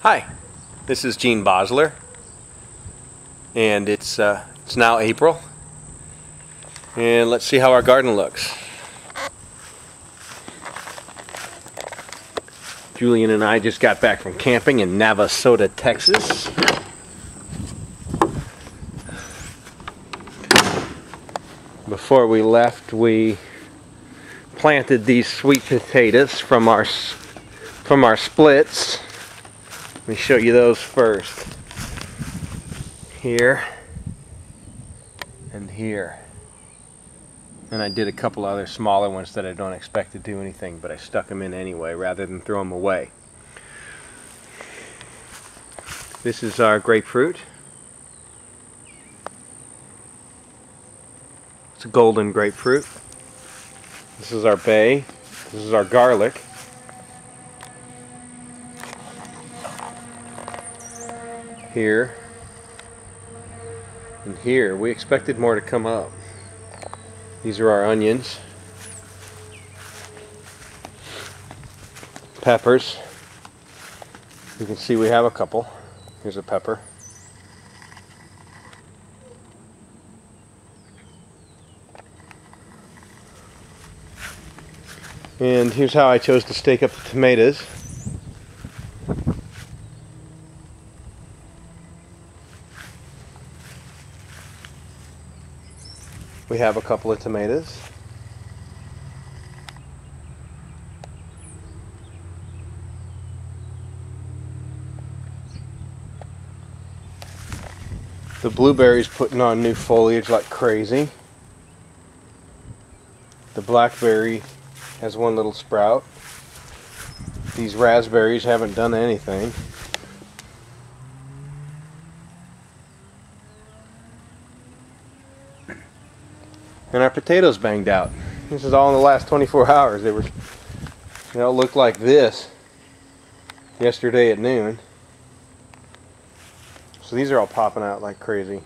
Hi, this is Gene Basler, and it's now April, and let's see how our garden looks. Julian and I just got back from camping in Navasota, Texas. Before we left, we planted these sweet potatoes from our splits. Let me show you those first. Here and here. And I did a couple other smaller ones that I don't expect to do anything, but I stuck them in anyway rather than throw them away. This is our grapefruit. It's a golden grapefruit. This is our bay. This is our garlic. Here and here. We expected more to come up. These are our onions. Peppers. You can see we have a couple. Here's a pepper. And here's how I chose to stake up the tomatoes. We have a couple of tomatoes. The blueberry's putting on new foliage like crazy. The blackberry has one little sprout. These raspberries haven't done anything. And our potatoes banged out. This is all in the last 24 hours. They were, it looked like this yesterday at noon. So these are all popping out like crazy.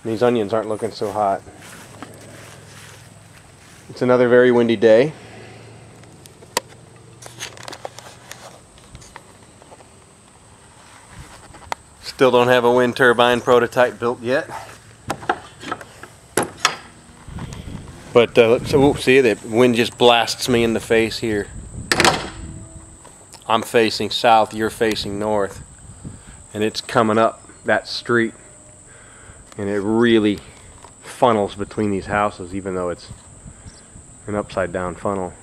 These onions aren't looking so hot. It's another very windy day. Still don't have a wind turbine prototype built yet. But so see, the wind just blasts me in the face here. I'm facing south, you're facing north. And it's coming up that street. And it really funnels between these houses, even though it's an upside down funnel.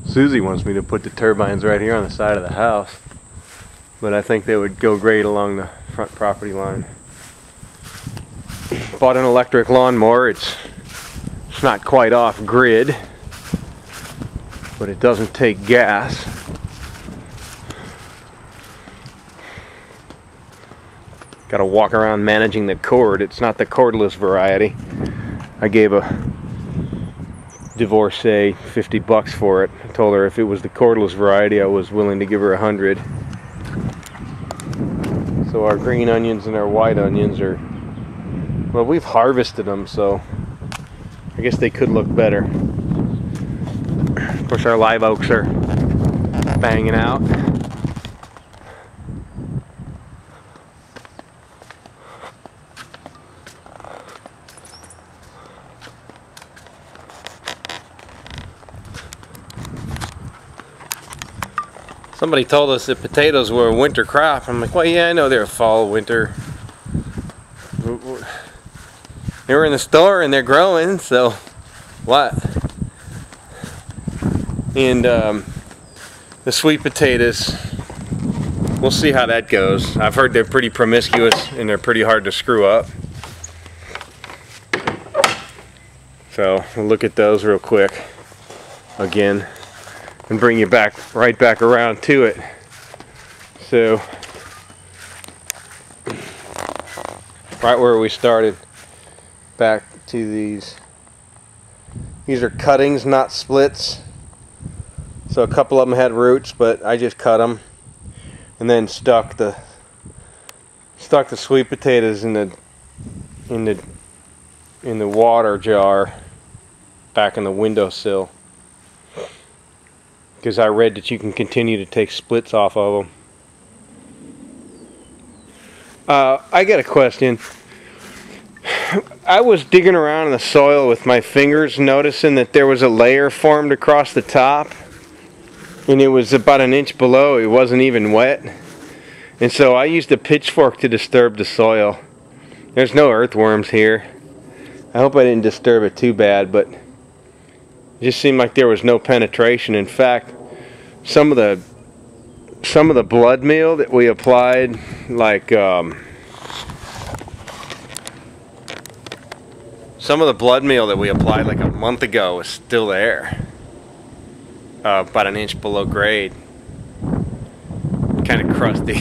Susie wants me to put the turbines right here on the side of the house, but I think they would go great along the front property line. Bought an electric lawnmower. It's not quite off grid, but it doesn't take gas. Got to walk around managing the cord. It's not the cordless variety. I gave a divorcee $50 for it. I told her if it was the cordless variety, I was willing to give her $100. So our green onions and our white onions are, well, we've harvested them, so I guess they could look better. Of course, our live oaks are banging out. Somebody told us that potatoes were a winter crop. I'm like, well, yeah, I know they're a fall, winter. They were in the store and they're growing, so what? And the sweet potatoes, we'll see how that goes. I've heard they're pretty promiscuous and they're pretty hard to screw up. So we'll look at those real quick again and bring you right back around to it. So right where we started, back to these. These are cuttings, not splits. So a couple of them had roots, but I just cut them and then stuck the sweet potatoes in the water jar back in the windowsill, because I read that you can continue to take splits off of them. I got a question. I was digging around in the soil with my fingers, noticing that there was a layer formed across the top, and it was about an inch below. It wasn't even wet, and so I used a pitchfork to disturb the soil. There's no earthworms here. I hope I didn't disturb it too bad, but it just seemed like there was no penetration. In fact, some of the blood meal that we applied, like some of the blood meal that we applied like a month ago was still there, about an inch below grade, kind of crusty.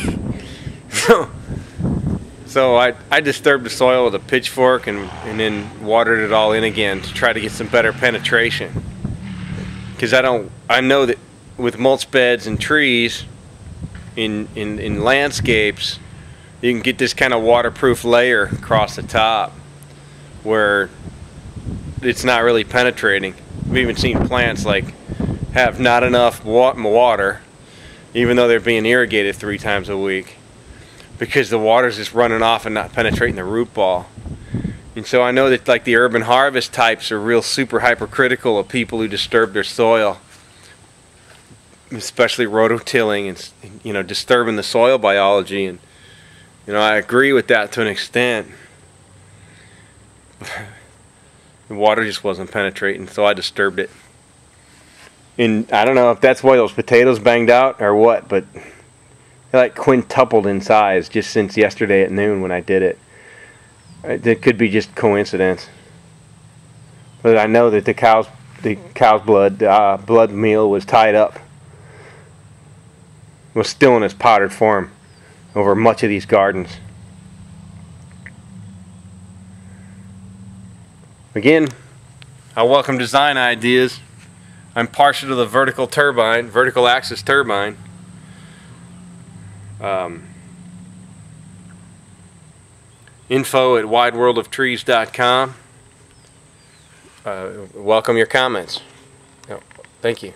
So I disturbed the soil with a pitchfork and then watered it all in again to try to get some better penetration. Because I know that with mulch beds and trees in landscapes, you can get this kind of waterproof layer across the top where it's not really penetrating. We've even seen plants like have not enough water, even though they're being irrigated 3 times a week, because the water's just running off and not penetrating the root ball. And so I know that like the urban harvest types are real super hypercritical of people who disturb their soil, especially rototilling and disturbing the soil biology. And I agree with that to an extent. The water just wasn't penetrating, so I disturbed it. And I don't know if that's why those potatoes banged out or what, but they like quintupled in size just since yesterday at noon when I did it. It could be just coincidence, but I know that the cow's blood meal was tied up, was still in its powdered form over much of these gardens. Again, I welcome design ideas. I'm partial to the vertical axis turbine. Info at wideworldoftrees.com. Welcome your comments. Thank you.